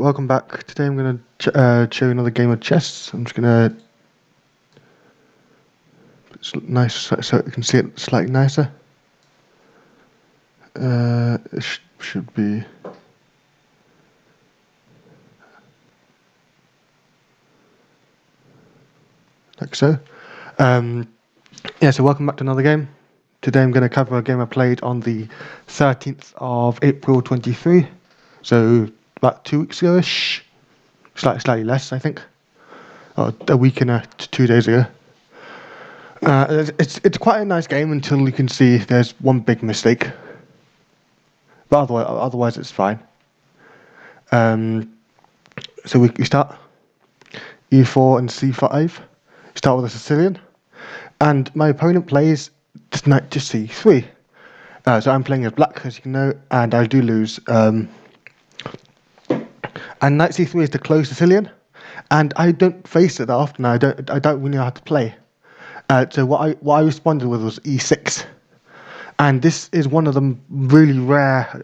welcome back. Today I'm going to show you another game of chess. I'm just going to put it nice so you can see it slightly nicer. It should be like so. So welcome back to another game. Today I'm going to cover a game I played on the 13th of April 23. So about 2 weeks ago-ish. Slightly less, I think. A week and 2 days ago. It's quite a nice game until you can see there's one big mistake. But otherwise it's fine. So we start e4 and c5. Start with a Sicillian. And my opponent plays knight to c3. So I'm playing as black, as you can know, and I do lose. And knight c3 is the closed Sicillian, and I don't face it that often. I don't really know how to play. So what I responded with was e6, and this is one of the really rare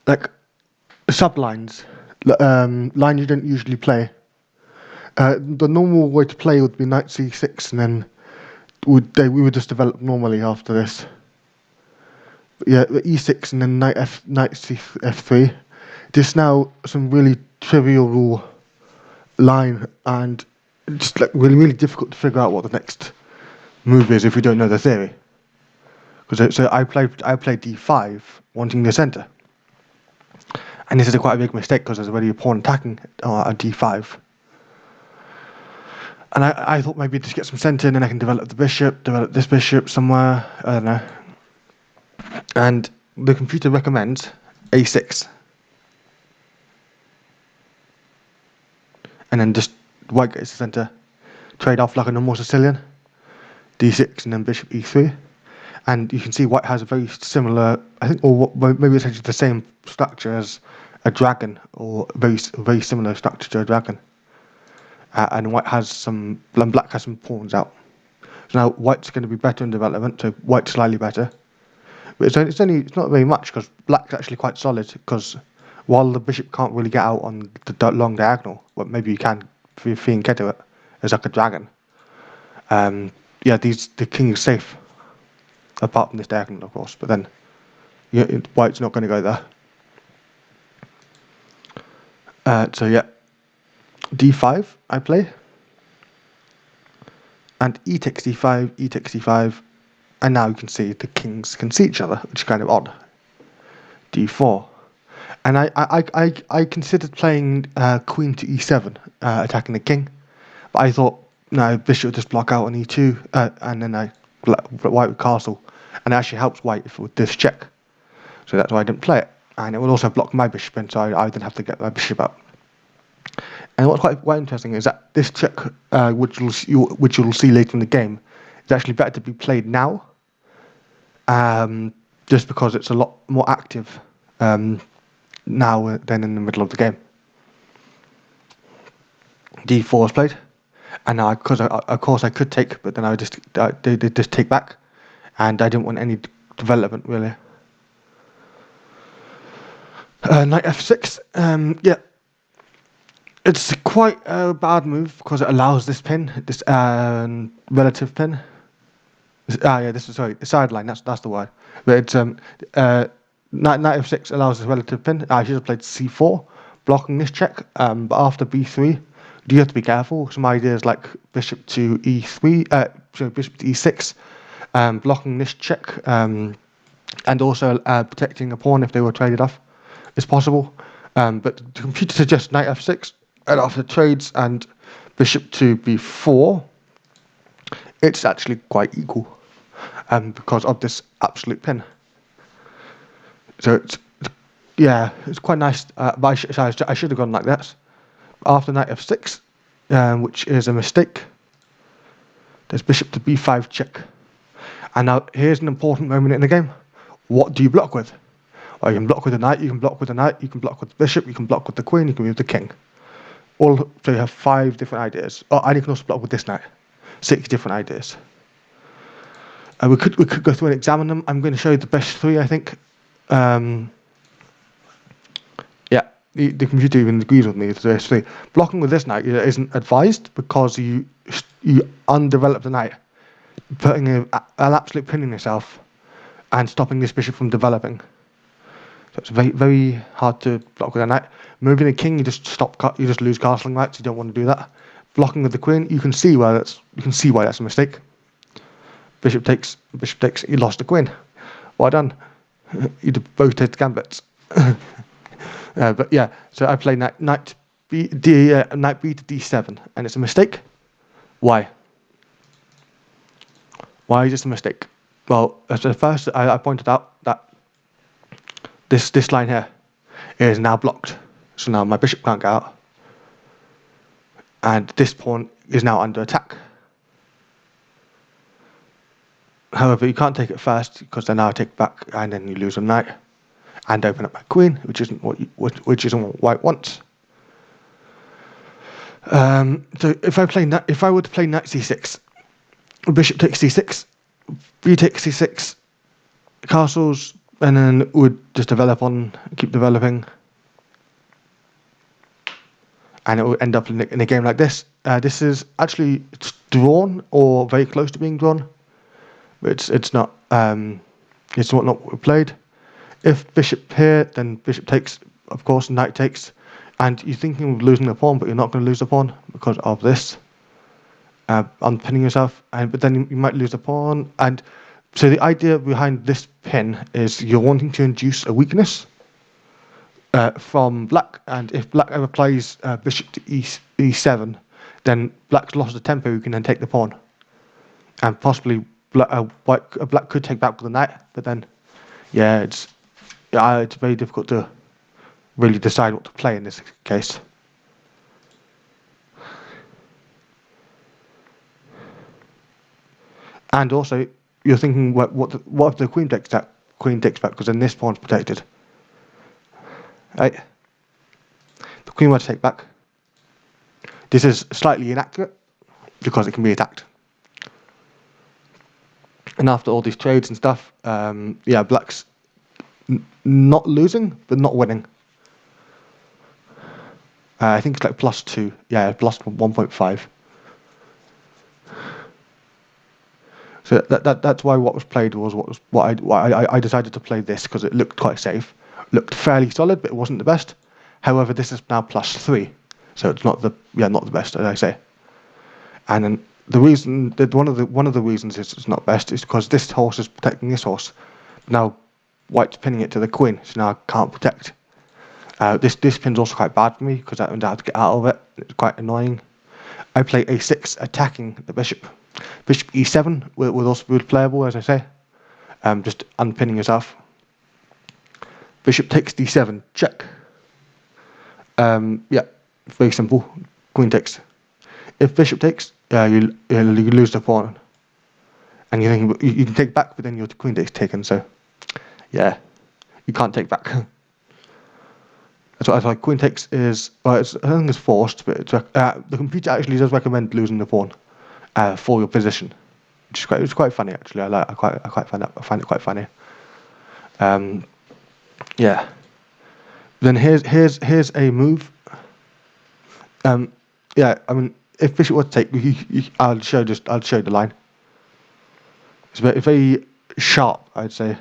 like sublines, line you don't usually play. The normal way to play would be knight c6, and then we would just develop normally after this. But yeah, e6 and then knight f3. This now some really trivial rule line, and it's like really difficult to figure out what the next move is if we don't know the theory. Because so I played d5, wanting the center, and this is quite a big mistake because there's already a pawn attacking on d5. And I thought maybe just get some center, and then I can develop this bishop somewhere. I don't know. And the computer recommends a6, and then just white gets the center, trade off like a normal Sicilian, d6, and then bishop e3. And you can see white has a very similar, I think, or maybe it's actually the same structure as a dragon, or very similar structure to a dragon. And white has some, and black has some pawns out. So now white's going to be better in development, so white's slightly better. But it's not very much, because black's actually quite solid, because while the bishop can't really get out on the long diagonal, well, maybe you can if you get to it, as like a dragon. The king is safe, apart from this diagonal, of course. But then, white's not going to go there. D5 I play, and e takes d5, e takes d5, and now you can see the kings can see each other, which is kind of odd. d4, and I considered playing queen to e7, attacking the king, but I thought no, bishop would just block out on e2, and then white would castle, and it actually helps white with this check, so that's why I didn't play it, and it would also block my bishop, and so I didn't have to get my bishop up. And what's quite interesting is that this check, which you'll see later in the game, is actually better to be played now, just because it's a lot more active now than in the middle of the game. d4 is played, and now of course I could take, but then I did just take back, and I didn't want any development really. Knight f6, it's quite a bad move because it allows this pin, this relative pin. This is the sideline. That's the word. But it's knight f6 allows this relative pin. I should have played c4, blocking this check. But after b3, you have to be careful. Some ideas like bishop to e3, bishop to e6, blocking this check, and also protecting a pawn if they were traded off, is possible. But the computer suggests knight f6. And after trades and bishop to b4, it's actually quite equal, because of this absolute pin. So it's quite nice. But I should have gone like that. After knight f6, which is a mistake, there's bishop to b5 check. And now here's an important moment in the game. What do you block with? Well, you can block with the knight. You can block with the knight. You can block with the bishop. You can block with the queen. You can move the king. So you have 5 different ideas. And you can also block with this knight. 6 different ideas. We could go through and examine them. I'm going to show you the best 3, I think. the computer even agrees with me. So actually, blocking with this knight isn't advised because you undevelop the knight, putting an absolute pin in yourself, and stopping this bishop from developing. So it's very very hard to block with a knight. Moving the king, you just you just lose castling rights. You don't want to do that. Blocking with the queen, you can see why that's a mistake. Bishop takes. You lost the queen. Well done. You both take gambits. But yeah, so I play knight b to d7, and it's a mistake. Why? Why is this a mistake? Well, as the first, I pointed out that this line here is now blocked, so now my bishop can't get out, and this pawn is now under attack. However, you can't take it first because then I'll take back, and then you lose a knight, and open up my queen, which isn't what white wants. So if I were to play knight c6, bishop takes c6, b takes c6, castles, and then would just keep developing, and it will end up in a game like this. This is actually drawn or very close to being drawn, but it's not not played. If bishop here, then bishop takes, of course, knight takes, and you're thinking of losing the pawn, but you're not going to lose the pawn because of this. Unpinning yourself, but then you might lose the pawn, and so the idea behind this pin is you're wanting to induce a weakness from black, and if black ever plays bishop to e7, then black's lost the tempo. You can then take the pawn, and possibly black could take back with the knight, but then yeah, it's very difficult to really decide what to play in this case. And also, you're thinking, what if the queen takes back? Because then this pawn's protected, right? The queen wants to take back. This is slightly inaccurate because it can be attacked. And after all these trades and stuff, yeah, black's not losing, but not winning. I think it's like +2. Yeah, plus 1.5. So that's why what was played was why I decided to play this, because it looked quite safe, looked fairly solid, but it wasn't the best. However, this is now +3, so it's not the best, as I say. And then the reason that one of the reasons it's not best is because this horse is protecting this horse. Now, white's pinning it to the queen, so now I can't protect. This pin's also quite bad for me because I have to get out of it. It's quite annoying. I play a6, attacking the bishop. Bishop e7 will also be playable, as I say. Just unpinning yourself. Bishop takes d7, check. Yeah, very simple. Queen takes. If bishop takes, you lose the pawn. And you can take back, but then your queen takes taken, so yeah, you can't take back. That's what I thought. Queen takes is, well, I think it's forced, but the computer actually does recommend losing the pawn for your position, which is it's quite funny actually. I find it quite funny. Yeah. Then here's a move. Yeah, I mean, if bishop were to take, I'll show the line. It's very sharp, I'd say.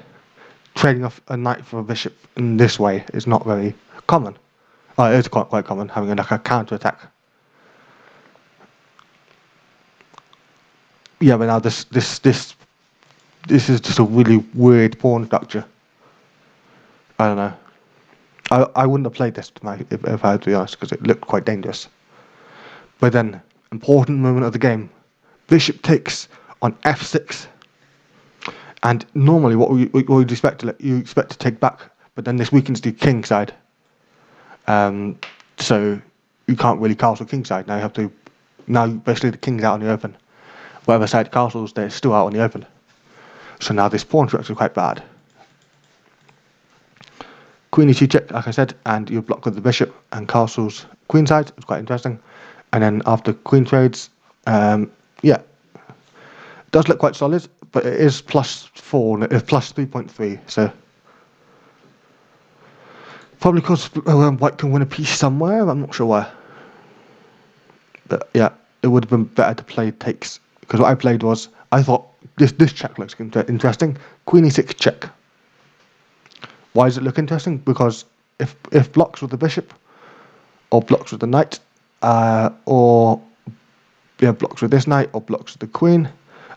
Trading off a knight for a bishop in this way is not very common. It is quite common, having like a counter attack. Yeah, but now this is just a really weird pawn structure. I don't know. I wouldn't have played this if I had to be honest, because it looked quite dangerous. But then, important moment of the game, bishop takes on f6. And normally, what we'd expect you expect to take back, but then this weakens the king side. So you can't really castle king side. Now you have to. Now basically the king's out in the open. Whatever side castles, they're still out in the open. So now this pawn structure is quite bad. Queen e2 check, like I said, and you block with the bishop and castles queen side. It's quite interesting. And then after queen trades, yeah, it does look quite solid, but it is +4, it's +3.3. So Probably because white can win a piece somewhere. I'm not sure where. But yeah, it would have been better to play takes, because what I played was, I thought this check looks interesting. Queen e6 check. Why does it look interesting? Because if blocks with the bishop, or blocks with the knight, or yeah, blocks with this knight, or blocks with the queen,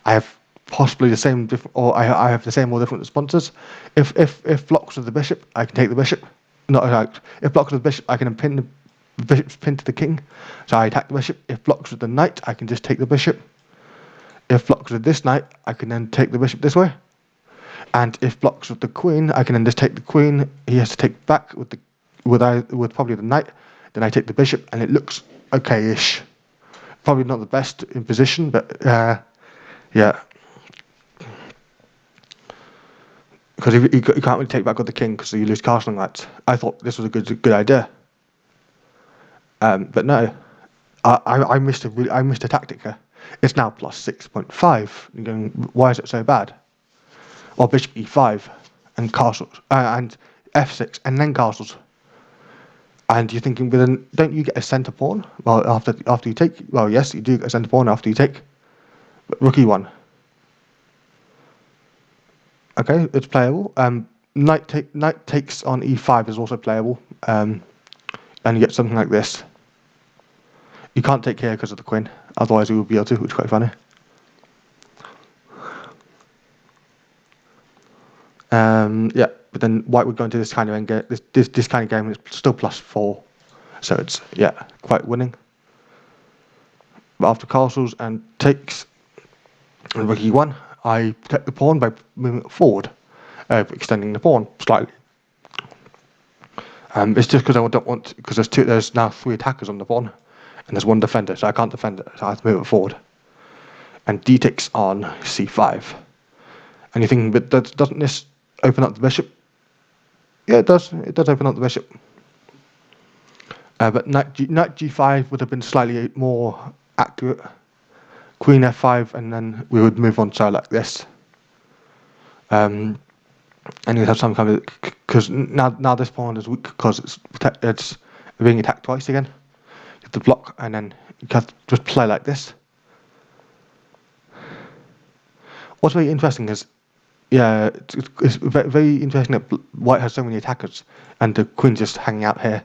I have possibly the same or I have the same or different responses. If blocks with the bishop, I can take the bishop. Not like, if blocks with the bishop, I can pin the bishop's pinned to the king, so I attack the bishop. If blocks with the knight, I can just take the bishop. If blocks with this knight, I can then take the bishop this way. And if blocks with the queen, I can then just take the queen. He has to take back with the with probably the knight. Then I take the bishop, and it looks okay-ish. Probably not the best in position, but yeah. Because you can't really take back with the king because you lose castling rights. I thought this was a good idea. But no, I missed a tactic here. It's now plus 6.5. You're going, why is it so bad? Or bishop e5 and castles and f6 and then castles. And you're thinking, but then don't you get a centre pawn? Well, after you take, well, yes, you do get a centre pawn after you take. But rook e1. Okay, it's playable. Knight takes on e5 is also playable. And you get something like this. You can't take here because of the queen. Otherwise, we would be able to, which is quite funny. Yeah, but then white would go into this kind of endgame. This kind of game is still plus 4, so it's quite winning. But after castles and takes and rook e1, I protect the pawn by moving it forward, extending the pawn slightly. It's just because I don't want, because there's now 3 attackers on the pawn, and there's 1 defender, so I can't defend it, so I have to move it forward. And d takes on c5. And you're thinking, but doesn't this open up the bishop? Yeah, it does. It does open up the bishop. But knight g5 would have been slightly more accurate. Queen f5, and then we would move on to like this. And you'd have some kind of, because now this pawn is weak because it's being attacked twice again. You have to block, and then you have to just play like this. What's very interesting is, yeah, it's very interesting that white has so many attackers, and the queen's just hanging out here.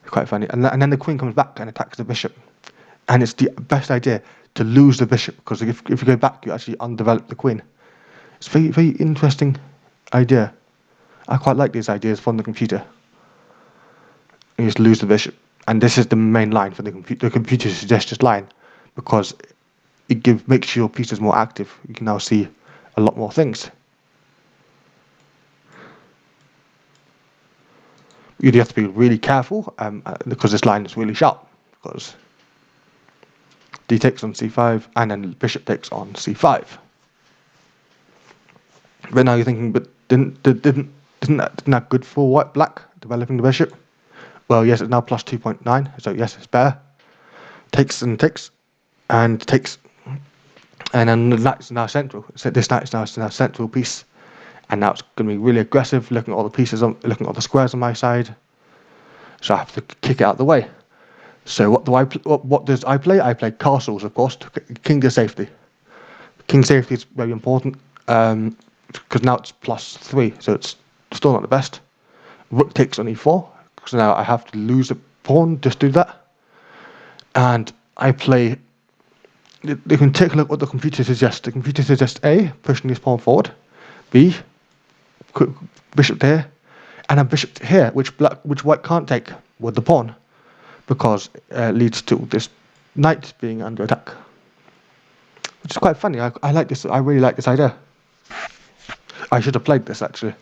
It's quite funny. And then the queen comes back and attacks the bishop. And it's the best idea to lose the bishop, because if you go back, you actually undevelop the queen. It's a very, very interesting idea. I quite like these ideas from the computer. You just lose the bishop. And this is the main line for the computer. The computer suggests this line because it makes your pieces more active. You can now see a lot more things. You have to be really careful because this line is really sharp. Because d takes on c5, and then bishop takes on c5. But now you're thinking, but didn't that good for black developing the bishop? Well, yes, it's now plus 2.9, so yes, it's better. Takes and takes, and takes, and then the knight's now central. So this knight is now a central piece, and now it's going to be really aggressive, looking at all the pieces, looking at all the squares on my side. So I have to kick it out of the way. So what does I play? I play castles, of course, king to safety. King safety is very important, because now it's plus 3, so it's still not the best. Rook takes on e4, because now I have to lose a pawn just to do that. And I play, you can take a look at what the computer suggests. The computer suggests A, pushing this pawn forward, B, bishop there, and a bishop here, which white can't take with the pawn, because it leads to this knight being under attack. Which is quite funny. I like this. I really like this idea. I should have played this actually.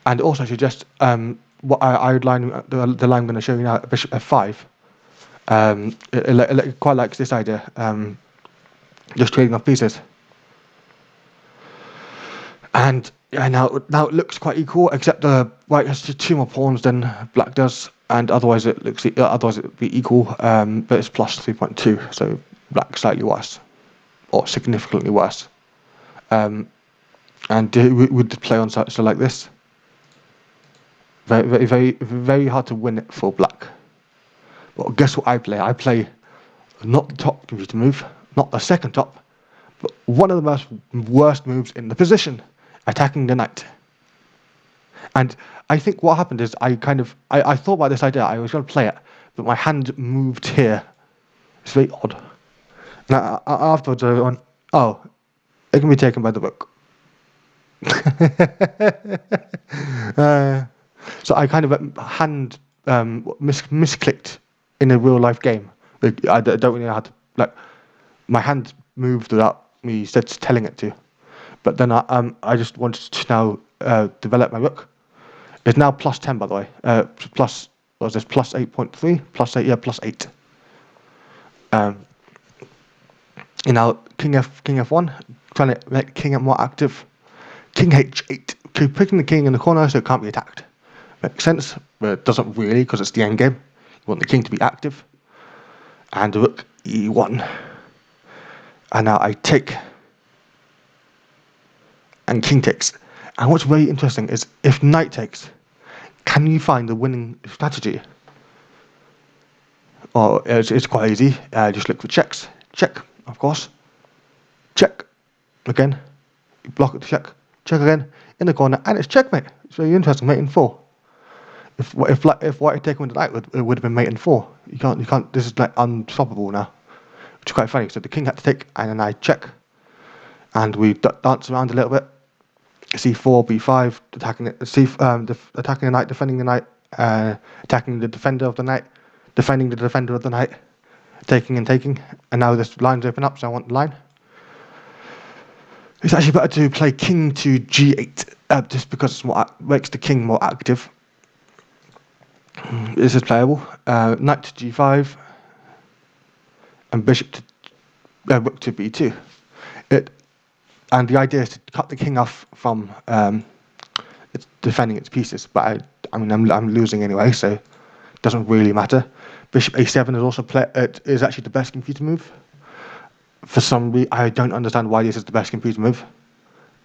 And also suggest what I outline the line I'm going to show you now. Bishop f5. It quite likes this idea. Just trading off pieces. And yeah, now it looks quite equal, except white has 2 more pawns than black does, and otherwise it would be equal. But it's plus 3.2, so black slightly worse, or significantly worse. And we would play on so like this. Very hard to win it for black. But guess what I play? I play not the top computer move, not the second top, but one of the most worst moves in the position, attacking the knight. And I think what happened is I thought about this idea. I was going to play it, but my hand moved here. It's very odd. And afterwards, I went, oh, it can be taken by the book. uh, so I kind of hand misclicked in a real life game. I don't really know how to, like, my hand moved without me telling it to. But then I just wanted to now develop my rook. It's now plus 10, by the way. Plus, what was this? Plus 8.3? Plus 8, yeah, plus 8. And now King F1, trying to make King more active. King H8, picking the king in the corner so it can't be attacked. Makes sense, but it doesn't really because it's the end game. You want the king to be active. And rook E1. And now I take. And king takes. And what's very interesting is if knight takes, can you find the winning strategy? Or it's quite easy. Just look for checks. Check, of course. Check. Again. Block it to check. Check again. In the corner. And it's checkmate. It's very interesting. Mate in 4. If white had taken with the knight, it would have been mate in 4. You can't. This is like unstoppable now. Which is quite funny. So the king had to take, and then I check. And we dance around a little bit. C4, B5, attacking it. Attacking the knight, defending the knight, attacking the defender of the knight, defending the defender of the knight, taking and taking. And now this line's open up, so I want the line. It's actually better to play king to G8, just because it's makes the king more active. This is playable. Knight to G5, and bishop to rook to B2. And the idea is to cut the king off from it's defending its pieces. But I'm losing anyway, so it doesn't really matter. Bishop A7 is also is actually the best computer move. For some reason, I don't understand why this is the best computer move,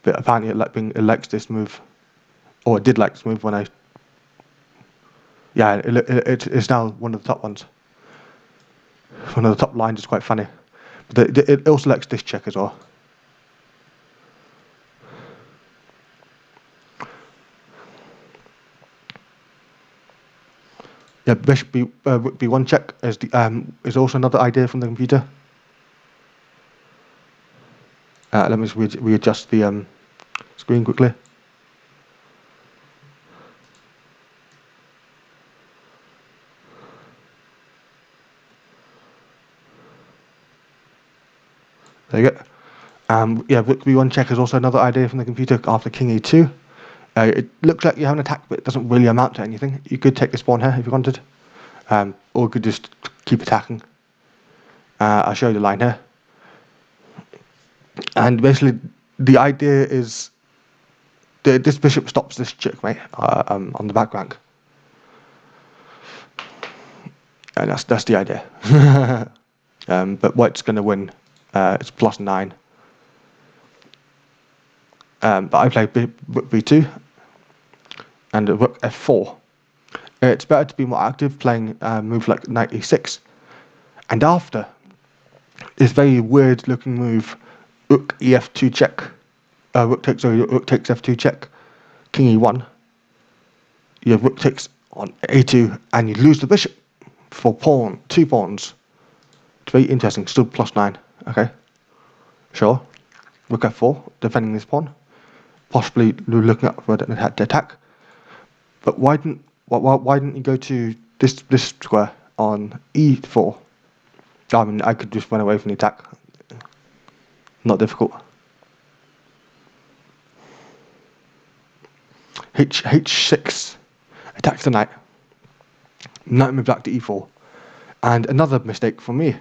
but apparently it likes this move, or it did like this move when I. Yeah, it's now one of the top ones. One of the top lines is quite funny, but it also likes this check as well. Yeah, bishop B1 check is also another idea from the computer. Let me just readjust the screen quickly. There you go. Yeah, rook B1 check is also another idea from the computer after king E2. It looks like you have an attack, but it doesn't really amount to anything. You could take this pawn here if you wanted, or you could just keep attacking. I'll show you the line here. And basically, the idea is this bishop stops this checkmate on the back rank. And that's the idea. But white's going to win. It's plus 9. But I play rook b2 and rook f4. It's better to be more active playing moves like knight e6. And after this very weird looking move, rook ef2 check. Rook takes f2 check. King e1. You have rook takes on a2 and you lose the bishop for 2 pawns. It's very interesting. Still plus 9. Okay. Sure. Rook f4, defending this pawn. Possibly looking up for an attack. But why didn't you go to this square on e4? I mean, I could just run away from the attack. Not difficult. H6 attacks the knight. Knight moves back to e4. And another mistake for me.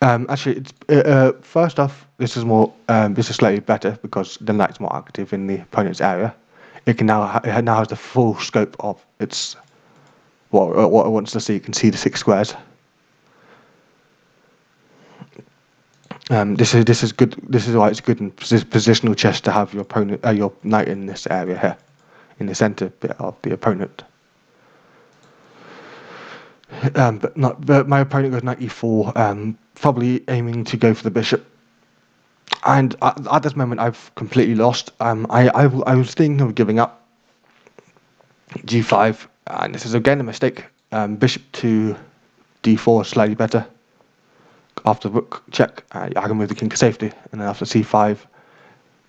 Actually, it's first off, this is slightly better because the knight's more active in the opponent's area. It now has the full scope of its what it wants to see. You can see the 6 squares. This is good. This is why it's good in positional chess to have your opponent, your knight in this area here. in the centre bit of the opponent. But my opponent goes knight e4, probably aiming to go for the bishop. And at this moment, I've completely lost. I was thinking of giving up g5, and this is again a mistake. Bishop to d4 is slightly better. After rook check, I can move the king to safety, and then after c5,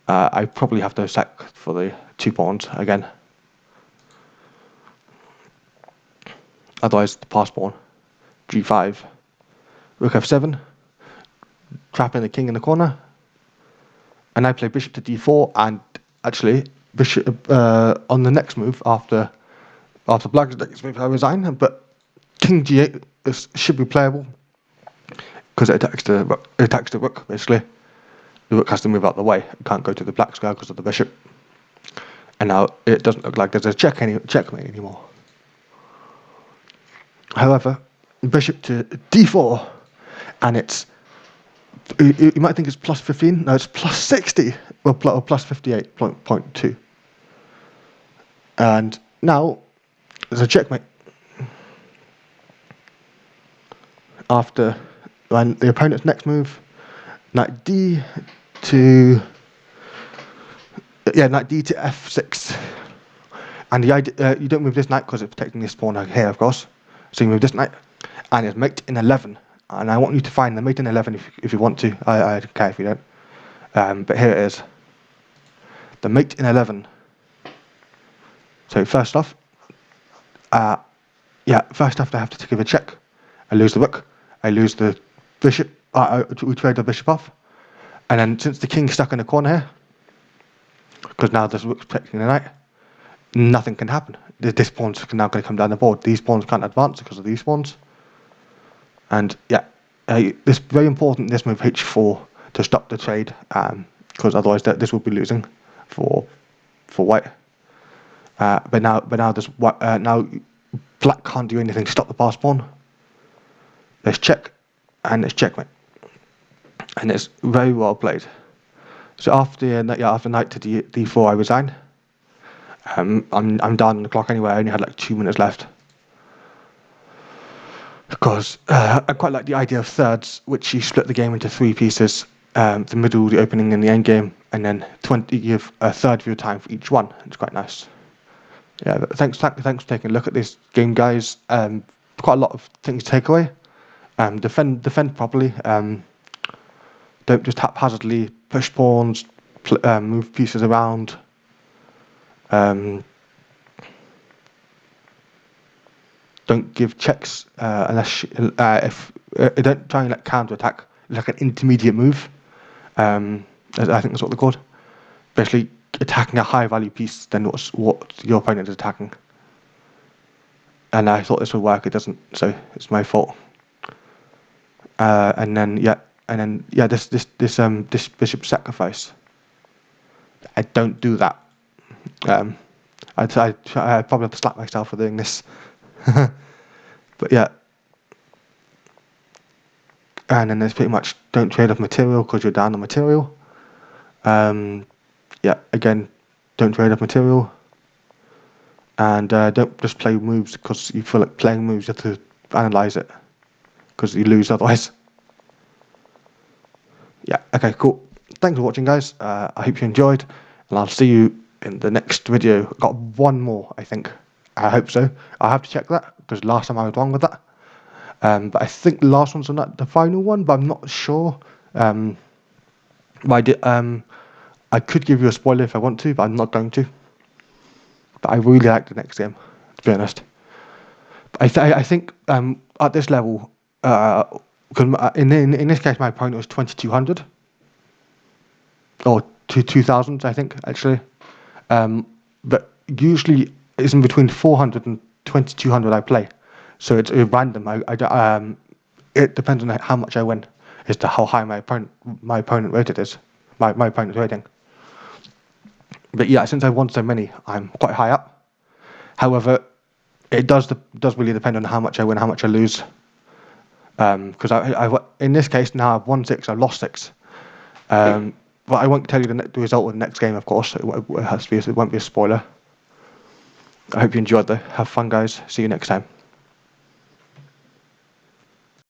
I probably have to sack for the 2 pawns again. Otherwise, the pass pawn, g5, rook f7, trapping the king in the corner, and I play bishop to d4, and actually bishop on the next move after black's next move I resign, but king g8 should be playable because it attacks the rook. Basically, the rook has to move out of the way. It can't go to the black square because of the bishop, and now it doesn't look like there's a checkmate anymore. However, bishop to d4, and it's, you might think it's plus 15. No, it's plus 60. Well, plus 58.2. And now there's a checkmate. After the opponent's next move, knight d to f6. And the idea, you don't move this knight because it's protecting this pawn here, of course. So you move this knight, and it's mate in 11. And I want you to find the mate in 11 if you want to. I don't care if you don't. But here it is. The mate in 11. So first off, I have to give a check. I lose the rook. I lose the bishop. We trade the bishop off. And then since the king's stuck in the corner here, because now this rook's protecting the knight, nothing can happen. This pawn's now going to come down the board. These pawns can't advance because of these pawns. And yeah, it's very important, this move h4, to stop the trade, because otherwise this will be losing for white. But now black can't do anything to stop the pass pawn. There's check, and there's checkmate, and it's very well played. So after knight to d4, I resign. I'm down on the clock anyway. I only had like 2 minutes left. Because I quite like the idea of thirds, which you split the game into 3 pieces, the middle, the opening, and the end game, and then you give a third of your time for each one. It's quite nice. Yeah, but thanks for taking a look at this game, guys. Quite a lot of things to take away. Defend properly. Don't just haphazardly push pawns, move pieces around. Don't give checks unless if don't try and counter attack. It's like an intermediate move. I think that's what they're called. Basically, attacking a higher value piece than what your opponent is attacking. And I thought this would work. It doesn't, so it's my fault. And then this bishop sacrifice. I don't do that. I probably have to slap myself for doing this. But yeah, and then there's pretty much don't trade off material because you're down on material. Yeah, again, don't trade off material, and don't just play moves because you feel like playing moves. You have to analyze it because you lose otherwise. Yeah, okay, cool. Thanks for watching, guys. I hope you enjoyed, and I'll see you in the next video. I've got one more, I think. I hope so. I'll have to check that because last time I was wrong with that. But I think the last one's not the final one, but I'm not sure. I could give you a spoiler if I want to, but I'm not going to. But I really like the next game, to be honest. But I think at this level, in this case, my opponent was 2200 or 2000, I think actually. But usually it's in between 400 and 2200 I play, so it's random. It depends on how much I win as to how high my opponent rated is, my opponent's rating. But yeah, since I've won so many, I'm quite high up. However, it does really depend on how much I win, how much I lose. Because in this case now I've won 6, I've lost 6. But I won't tell you the result of the next game, of course. It won't be a spoiler. I hope you enjoyed though. Have fun, guys. See you next time.